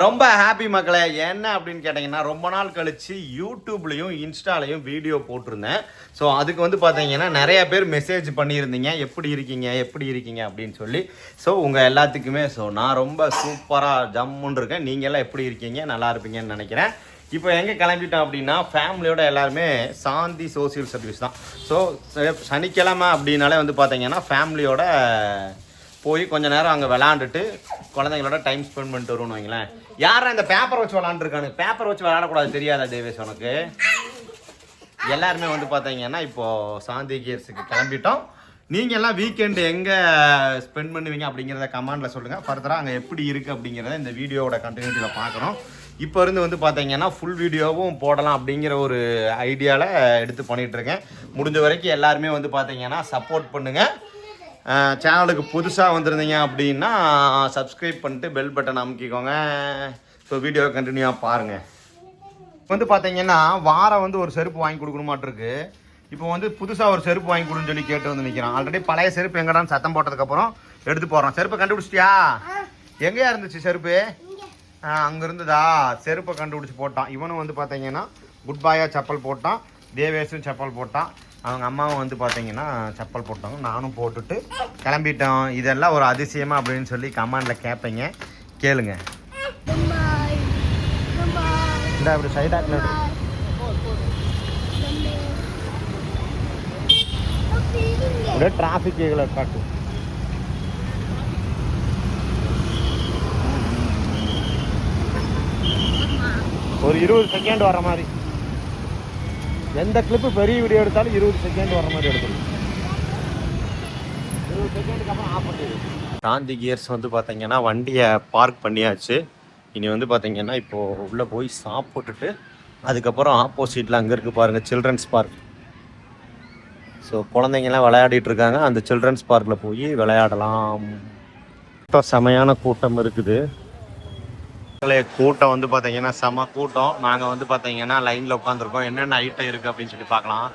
ரொம்ப ஹாப்பி மக்களே. என்ன அப்படின்னு கேட்டிங்கன்னா, ரொம்ப நாள் கழிச்சு யூடியூப்லேயும் இன்ஸ்டாலையும் வீடியோ போட்டிருந்தேன். ஸோ அதுக்கு வந்து பார்த்தீங்கன்னா நிறைய பேர் மெசேஜ் பண்ணியிருந்தீங்க, எப்படி இருக்கீங்க எப்படி இருக்கீங்க அப்படின்னு சொல்லி. ஸோ உங்கள் எல்லாத்துக்குமே நான் ரொம்ப சூப்பராக ஜம்முன்னு இருக்கேன். நீங்கள் எல்லாம் எப்படி இருக்கீங்க, நல்லா இருப்பீங்கன்னு நினைக்கிறேன். இப்போ எங்கே கிளம்பிட்டோம் அப்படின்னா, ஃபேமிலியோட எல்லாருமே சாந்தி சோசியல் சர்வீஸ் தான். ஸோ சனிக்கிழமை அப்படின்னாலே வந்து பார்த்தீங்கன்னா ஃபேமிலியோட போய் கொஞ்சம் நேரம் அங்கே விளாண்டுட்டு குழந்தைங்களோட டைம் ஸ்பெண்ட் பண்ணிட்டு வருவோம்னு வைங்களேன். யாரும் இந்த பேப்பர் வச்சு விளாண்டுருக்கானு, பேப்பர் வச்சு விளாடக்கூடாது தெரியாதா தேவேஷ் உனக்கு? எல்லாருமே வந்து பார்த்தீங்கன்னா இப்போது சாந்தி கியர்ஸுக்கு கிளம்பிட்டோம். நீங்கள் எல்லாம் வீக்கெண்டு எங்கே ஸ்பெண்ட் பண்ணுவீங்க அப்படிங்கிறத கமெண்டில் சொல்லுங்கள். ஃபர்தராக அங்கே எப்படி இருக்குது அப்படிங்கிறத இந்த வீடியோவோட கண்டினியூட்டியில் பார்க்குறோம். இப்போ இருந்து வந்து பார்த்தீங்கன்னா ஃபுல் வீடியோவும் போடலாம் அப்படிங்கிற ஒரு ஐடியாவில் எடுத்து பண்ணிகிட்ருக்கேன். முடிஞ்ச வரைக்கும் எல்லாருமே வந்து பார்த்தீங்கன்னா சப்போர்ட் பண்ணுங்கள். சேனலுக்கு புதுசாக வந்திருந்தீங்க அப்படின்னா சப்ஸ்கிரைப் பண்ணிட்டு பெல் பட்டன் அமுக்கிக்கோங்க. ஸோ வீடியோவை கண்டினியூவாக பாருங்கள். வந்து பார்த்தீங்கன்னா வாரம் வந்து ஒரு செருப்பு வாங்கி கொடுக்கணுமாட்டிருக்கு. இப்போ வந்து புதுசாக ஒரு செருப்பு வாங்கி கொடுன்னு சொல்லி கேட்டு வந்து நிற்கிறான். ஆல்ரெடி பழைய செருப்பு எங்கடான்னு சத்தம் போட்டதுக்கப்புறம் எடுத்து போடுறான். செருப்பை கண்டுபிடிச்சிட்டியா? எங்கேயா இருந்துச்சு செருப்பு? அங்கே இருந்துதா? செருப்பை கண்டுபிடிச்சி போட்டான். இவனும் வந்து பார்த்தீங்கன்னா குட் பாயாக செப்பல் போட்டான், தேவேஷும் செப்பல் போட்டான், அவங்க அம்மாவும் வந்து பார்த்தீங்கன்னா செப்பல் போட்டாங்க. நானும் போட்டுட்டு கிளம்பிட்டோம். இதெல்லாம் ஒரு அதிசயமா அப்படின்னு சொல்லி கமெண்டில் கேட்பீங்க, கேளுங்க. இந்த அப்படி சைடாக அப்படியே டிராஃபிக் காட்டு. ஒரு 20 செகண்ட் வர மாதிரி, எந்த கிளிப்பு பெரிய வீடியோ எடுத்தாலும் 20 செகண்ட் வர மாதிரி எடுக்கணும். 20 செகண்டுக்கு அப்புறம் ஆஃப் பண்ணிடு. சாந்தி கியர்ஸ் வந்து பார்த்தீங்கன்னா வண்டியை பார்க் பண்ணியாச்சு. இனி வந்து பார்த்தீங்கன்னா இப்போது உள்ளே போய் சாப்பிட்டுட்டு அதுக்கப்புறம் ஆப்போசிட்டில் அங்கே இருக்குது பாருங்கள் சில்ட்ரன்ஸ் பார்க். ஸோ குழந்தைங்கள்லாம் விளையாடிட்டு இருக்காங்க. அந்த சில்ட்ரன்ஸ் பார்க்கில் போய் விளையாடலாம். செமையான கூட்டம் இருக்குது. கூட்டம் வந்து பார்த்தீங்கன்னா செம கூட்டம். நாங்கள் வந்து பார்த்தீங்கன்னா லைனில் உட்காந்துருக்கோம். என்னென்ன ஐட்டம் இருக்குது அப்படின்னு சொல்லி பார்க்கலாம்.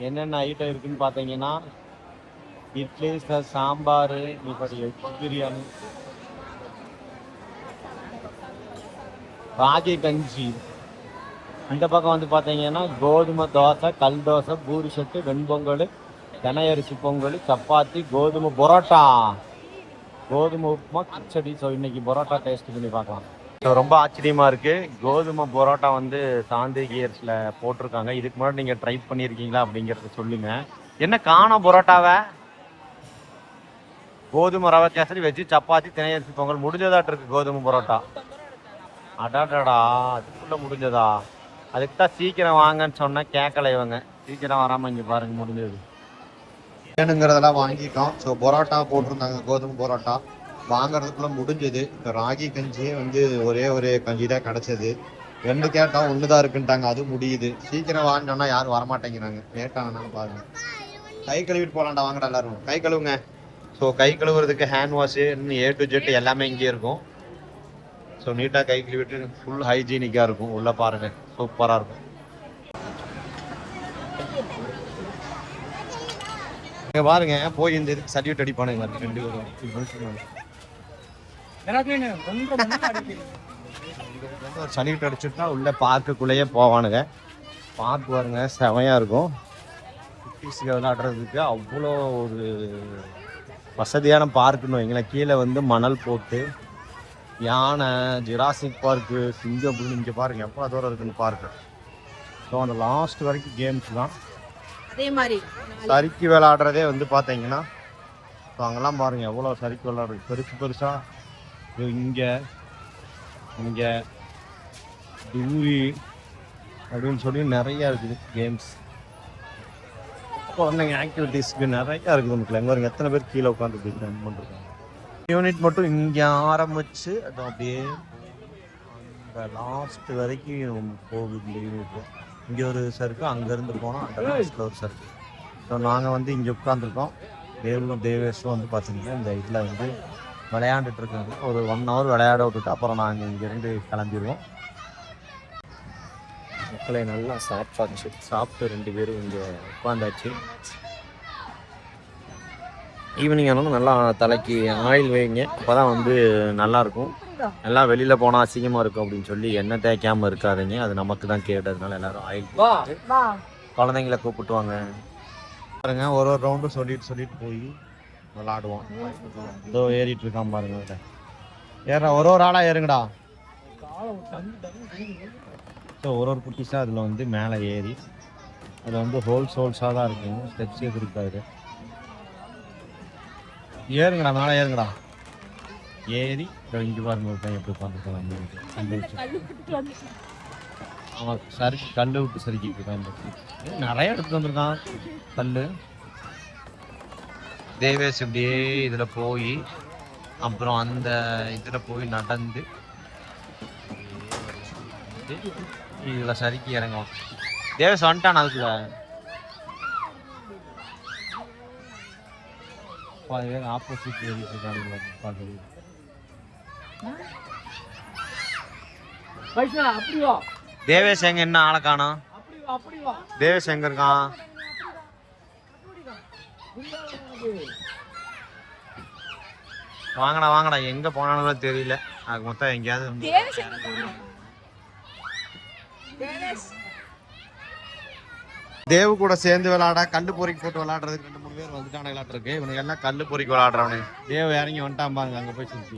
என்னென்ன ஐட்டம் இருக்குதுன்னு பார்த்தீங்கன்னா இட்லி, சாம்பார், இப்படி பிரியாணி, ராகி கஞ்சி. இந்த பக்கம் வந்து பார்த்தீங்கன்னா கோதுமை தோசை, கல் தோசை, பூரி சட்டு, வெண்பொங்கல், தெனையரிசி பொங்கல், சப்பாத்தி, கோதுமை பரோட்டா, கோதுமை உப்புமா, கிச்சடி. ஸோ இன்னைக்கு பரோட்டா டேஸ்ட் பண்ணி பார்க்கலாம். ஸோ ரொம்ப ஆச்சரியமாக இருக்குது. கோதுமை பரோட்டா வந்து சாந்தி கியர்ஸில் போட்டிருக்காங்க. இதுக்கு முன்னாடி நீங்கள் ட்ரை பண்ணியிருக்கீங்களா அப்படிங்கிறத சொல்லுங்கள். என்ன காணோம் பரோட்டாவை? கோதுமை ரவை கேசரி வச்சு சப்பாத்தி, தினையரிசி பொங்கல் முடிஞ்சதாட்டு இருக்குது கோதுமை பரோட்டா. அடாடா, அதுக்குள்ளே முடிஞ்சதா? அதுக்கு தான் சீக்கிரம் வாங்கன்னு சொன்னால் கேட்கல இவங்க. சீக்கிரம் வராமல் இங்கே பாருங்கள் முடிஞ்சது. வேணுங்கிறதெல்லாம் வாங்கிட்டோம். ஸோ பரோட்டா போட்டிருந்தாங்க, கோதுமை பரோட்டா வாங்குறதுக்குள்ள முடிஞ்சது. இப்போ ராகி கஞ்சியே வந்து ஒரே கஞ்சி தான் கிடச்சது. 2 கேட்டோம், 1 தான் இருக்குன்ட்டாங்க. அது முடியுது. சீக்கிரம் வாங்கினோன்னா யாரும் வரமாட்டேங்கிறாங்க. லேட்டானாலும் பாருங்க. கை கழுவிட்டு போகலாண்டா, வாங்கடா எல்லாரும் கை கழுவுங்க. ஸோ கை கழுவுறதுக்கு ஹேண்ட் வாஷு இன்னும் A to Z எல்லாமே இங்கே இருக்கும். ஸோ நீட்டாக கை கழுவிட்டு ஃபுல் ஹைஜீனிக்காக இருக்கும். உள்ளே பாருங்கள், சூப்பராக இருக்கும். இங்கே பாருங்க, போய் இந்த இதுக்கு சல்யூட் அடிப்பானுங்க 2 பேரும். ஒரு சல்யூட் அடிச்சுட்டா உள்ள பார்க்குள்ளேயே போவானுங்க. பார்க் பாருங்க, செமையாக இருக்கும். குட்டீஸுக்கு விளையாடுறதுக்கு அவ்வளோ ஒரு வசதியான பார்க்குன்னு வைங்களேன். கீழே வந்து மணல் போட்டு யானை, ஜுராசிக் பார்க்கு, சிங்கப்பூர், இங்கே பாருங்கள் எப்போ தூரம் இருக்குன்னு பார்க்கு. ஸோ அந்த லாஸ்ட் வரைக்கும் கேம்ஸ் தான். அதே மாதிரி சறுக்கி விளையாடுறதே வந்து பார்த்தீங்கன்னா ஸோ அங்கெல்லாம் பாருங்கள் எவ்வளோ சறுக்கி விளையாடுறது. பெருசாக இங்கே தூரி அப்படின்னு சொல்லி நிறையா இருக்குது கேம்ஸ். குழந்தைங்க ஆக்டிவிட்டீஸ்க்கு நிறையா இருக்குது. நமக்கு எங்கே வருங்க எத்தனை பேர் கீழே உட்காந்துட்டு பண்ணிருக்காங்க. யூனிட் மட்டும் இங்கே ஆரம்பித்து அது அப்படியே அந்த லாஸ்ட் வரைக்கும் போகுது யூனிட். இங்கே ஒரு சருக்கு, அங்கேருந்து போனால் அந்த லாஸ்ட்டில் ஒரு சருக்கு. ஸோ நாங்கள் வந்து இங்கே உட்காந்துருக்கோம். தேவேஷும் வந்து பார்த்தீங்கன்னா இந்த இதில் வந்து விளையாண்டுட்டு இருக்காங்க. ஒரு 1 hour விளையாட விட்டுட்டு அப்புறம் நாங்கள் இங்கேருந்து கிளம்பிடுவோம். மக்களை நல்லா சாப்பிட்டு 2 பேரும் இங்கே உட்காந்தாச்சு. ஈவினிங் ஆனாலும் நல்லா தலைக்கு ஆயில் வைங்க, அப்போ தான் வந்து நல்லாயிருக்கும். எல்லாம் வெளியில் போனால் அசிங்கமாக இருக்கும் அப்படின்னு சொல்லி எண்ணெய் தேய்க்காமல் இருக்காதீங்க, அது நமக்கு தான் கேட்டதுனால எல்லோரும் ஆயில் குழந்தைங்கள கூப்பிட்டு வாங்க பாருங்க. ஒரு ரவுண்டு சொல்லிட்டு போய் விளாடுவோம். இதோ ஏறிட்டு இருக்கான் பாருங்க. ஏற ஒரு ஆளாக ஏறுங்கடா. ஸோ ஒரு குட்டிஸாக அதில் வந்து மேலே ஏறி அதில் வந்து ஹோல்ஸாக தான் இருக்கும், ஸ்டெப்ஸே கொடுக்காது. ஏறுங்கடா, மேலே ஏறுங்கடா. ஏறி இங்கே பாருங்க ஒரு பையன் எப்படி பார்த்துக்கலாம். அவன் கல் விட்டு சறுக்கிட்டு இருக்கான். நிறைய எடுத்துட்டு வந்திருக்கான் கல். தேவேஷ் இப்படியே இதில் போய் அப்புறம் அந்த இதில் போய் நடந்து இதில் சறுக்கி இறங்குவான். தேவேஷ் வந்துட்டான் அதுக்குள்ள. ஆப்போசிட் பார்க்குறது. தேவேஷ் எங்க என்ன ஆளை காணோம்? தேவேஷ் எங்க இருக்கான்? வாங்கடா எங்க போனாலும் தெரியல. அது மொத்தம் எங்கேயாவது தேவு கூட சேர்ந்து விளையாட கல்லு பொறிக்கு போட்டு விளையாடுறதுக்கு 2-3 பேர் வந்துட்டான விளையாட்டுருக்கு. இவனுக்கு எல்லாம் கல்லு பொறிக்கு விளையாடுறவனு. தேவு இறங்கி வந்துட்டான் பாருங்க, அங்க போய் சுத்தி